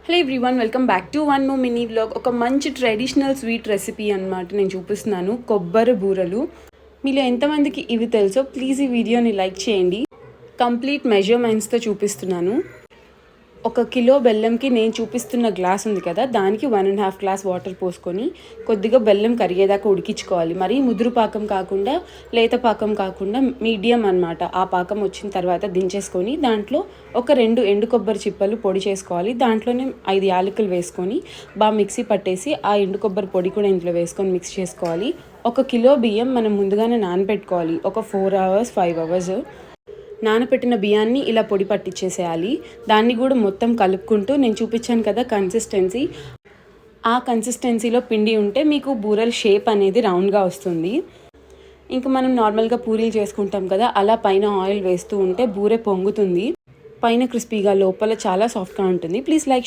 Hello everyone, welcome back to one more mini vlog. ఒక మంచి traditional sweet recipe అన్నమాట నేను చూపిస్తున్నాను, కొబ్బరి బూరలు. మీలో ఎంతమందికి ఇవి తెలుసో ప్లీజ్ ఈ వీడియోని లైక్ చేయండి. కంప్లీట్ మెజర్మెంట్స్తో చూపిస్తున్నాను. 1 కిలో బెల్లంకి నేను చూపిస్తున్న గ్లాస్ ఉంది కదా, దానికి 1.5 గ్లాస్ వాటర్ పోసుకొని కొద్దిగా బెల్లం కరిగేదాకా ఉడికించుకోవాలి. మరీ ముదురు పాకం కాకుండా, లేత పాకం కాకుండా మీడియం అన్నమాట. ఆ పాకం వచ్చిన తర్వాత దించేసుకొని దాంట్లో ఒక 2 ఎండు కొబ్బరి చిప్పలు పొడి చేసుకోవాలి. దాంట్లోనే 5 యాలకులు వేసుకొని బాగా మిక్సీ పట్టేసి ఆ ఎండు కొబ్బరి పొడి కూడా ఇంట్లో వేసుకొని మిక్స్ చేసుకోవాలి. 1 కిలో బియ్యం మనం ముందుగానే నానబెట్టుకోవాలి. ఒక 4 అవర్స్ 5 అవర్స్ నానపెట్టిన బియ్యాన్ని ఇలా పొడి పట్టించేసేయాలి. దాన్ని కూడా మొత్తం కలుపుకుంటూ నేను చూపించాను కదా కన్సిస్టెన్సీ, ఆ కన్సిస్టెన్సీలో పిండి ఉంటే మీకు బూరెల షేప్ అనేది రౌండ్గా వస్తుంది. ఇంకా మనం నార్మల్గా పూరీలు చేసుకుంటాం కదా, అలా పైన ఆయిల్ వేస్తూ ఉంటే బూరె పొంగుతుంది. పైన క్రిస్పీగా, లోపల చాలా సాఫ్ట్గా ఉంటుంది. Please like